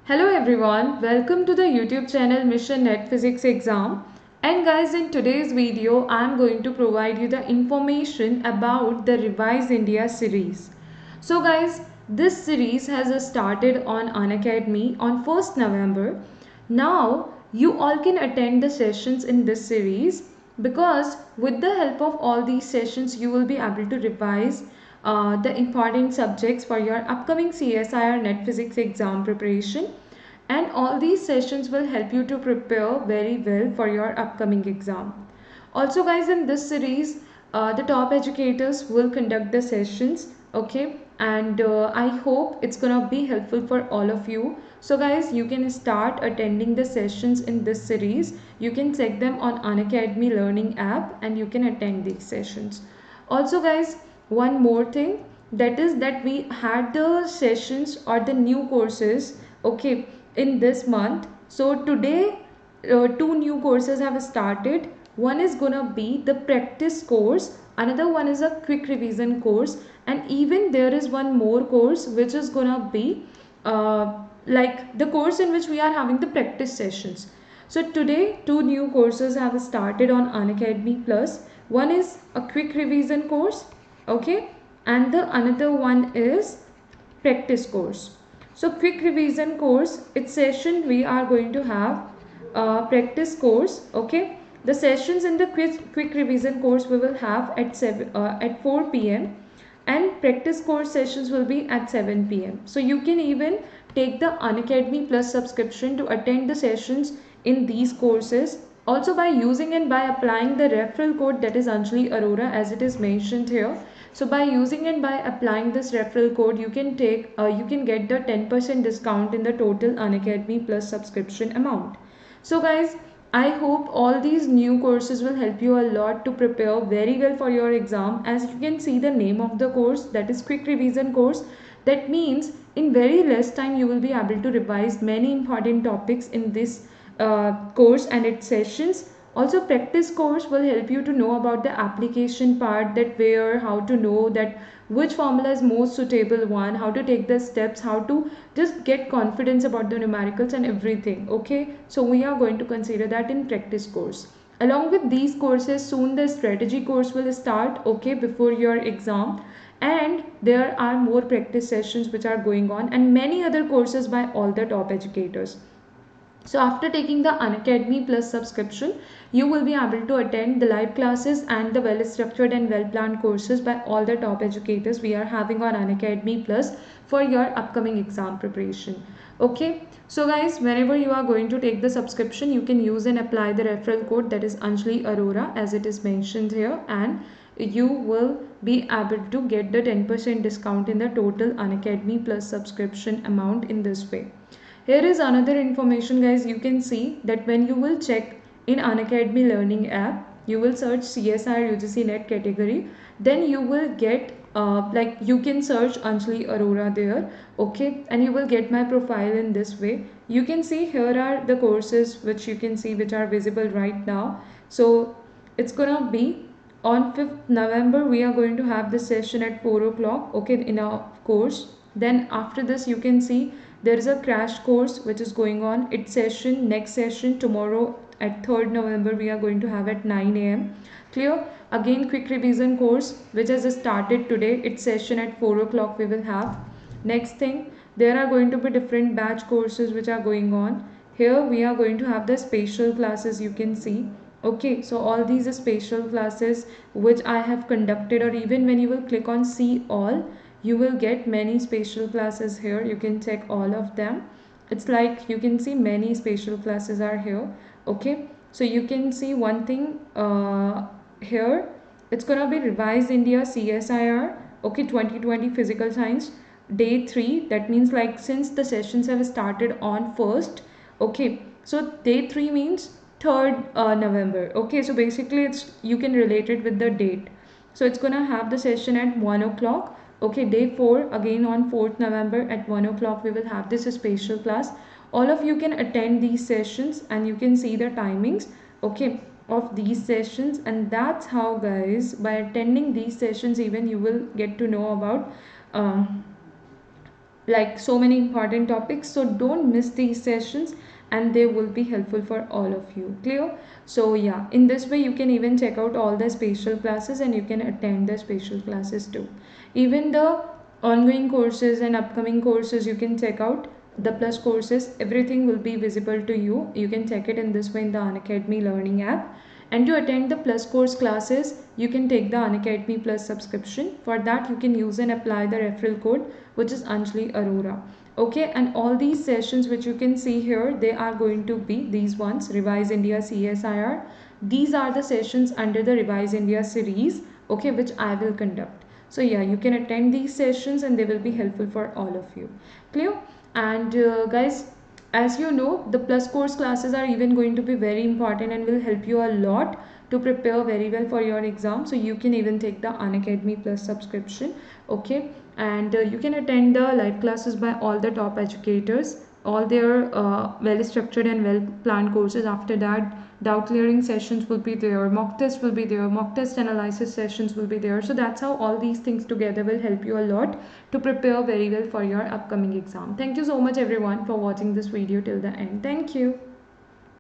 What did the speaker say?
Hello everyone, welcome to the YouTube channel Mission Net Physics Exam. And guys, in today's video, I am going to provide you the information about the Revise India series. So guys, this series has started on Unacademy on 1st November. Now, you all can attend the sessions in this series because with the help of all these sessions, you will be able to revise the important subjects for your upcoming CSIR Net Physics exam preparation, and all these sessions will help you to prepare very well for your upcoming exam. Also guys, in this series the top educators will conduct the sessions, okay, and I hope it's gonna be helpful for all of you. So guys, you can start attending the sessions in this series. You can check them on Unacademy learning app and you can attend these sessions. Also guys, one more thing, that is that we had the sessions or the new courses, okay, in this month. So today two new courses have started. One is gonna be the practice course, another one is a quick revision course, and even there is one more course which is gonna be like the course in which we are having the practice sessions. So today two new courses have started on Unacademy Plus. One is a quick revision course, okay, and the another one is practice course. So quick revision course, its session we are going to have practice course, okay. The sessions in the quick revision course we will have at 4 p.m. and practice course sessions will be at 7 p.m. So you can even take the Unacademy Plus subscription to attend the sessions in these courses. Also, by using and by applying the referral code, that is Anjali Arora, as it is mentioned here. So by using and by applying this referral code, you can get the 10% discount in the total Unacademy Plus subscription amount. So guys, I hope all these new courses will help you a lot to prepare very well for your exam. As you can see the name of the course, that is quick revision course. That means in very less time you will be able to revise many important topics in this course and its sessions. Also, practice course will help you to know about the application part, that where, how to know that which formula is most suitable one, how to take the steps, how to just get confidence about the numericals and everything, okay. So we are going to consider that in practice course. Along with these courses, soon the strategy course will start, okay, before your exam, and there are more practice sessions which are going on and many other courses by all the top educators. So after taking the Unacademy Plus subscription, you will be able to attend the live classes and the well structured and well planned courses by all the top educators we are having on Unacademy Plus for your upcoming exam preparation. Okay, so guys, whenever you are going to take the subscription, you can use and apply the referral code, that is Anjali Arora, as it is mentioned here, and you will be able to get the 10% discount in the total Unacademy Plus subscription amount in this way. Here is another information guys. You can see that when you will check in Unacademy learning app, you will search CSIR UGC net category, then you will get like you can search Anjali Arora there, okay, and you will get my profile in this way. You can see here are the courses which you can see which are visible right now. So it's gonna be on 5th November we are going to have this session at 4 o'clock, okay, in our course. Then after this you can see there is a crash course which is going on. Its session, next session tomorrow at 3rd November we are going to have at 9 a.m. Clear? Again quick revision course which has started today. Its session at 4 o'clock we will have. Next thing, there are going to be different batch courses which are going on. Here we are going to have the spatial classes, you can see. Okay, so all these spatial classes which I have conducted, or even when you will click on see all, you will get many spatial classes here. You can check all of them. It's like you can see many spatial classes are here, okay. So you can see one thing here, it's gonna be Revise India CSIR, okay, 2020 physical science day 3. That means like since the sessions have started on 1st, okay, so day 3 means 3rd November, okay. So basically it's, you can relate it with the date. So it's gonna have the session at 1 o'clock. Okay, day 4 again on 4th November at 1 o'clock we will have this spatial class. All of you can attend these sessions and you can see the timings, okay, of these sessions. And that's how guys, by attending these sessions even you will get to know about like so many important topics, so don't miss these sessions and they will be helpful for all of you. Clear? So yeah, in this way you can even check out all the special classes and you can attend the special classes too. Even the ongoing courses and upcoming courses you can check out. The plus courses, everything will be visible to you. You can check it in this way in the Unacademy learning app. And to attend the plus course classes, you can take the Unacademy Plus subscription. For that you can use and apply the referral code, which is Anjali Arora. Okay, and all these sessions which you can see here, they are going to be these ones: Revise India CSIR. These are the sessions under the Revise India series, okay, which I will conduct. So yeah, you can attend these sessions and they will be helpful for all of you. Clear? And guys, as you know, the plus course classes are even going to be very important and will help you a lot to prepare very well for your exam. So you can even take the Unacademy Plus subscription, okay, and you can attend the live classes by all the top educators, all their well structured and well planned courses. After that, doubt clearing sessions will be there, mock test will be there, mock test analysis sessions will be there. So that's how all these things together will help you a lot to prepare very well for your upcoming exam. Thank you so much everyone for watching this video till the end. Thank you.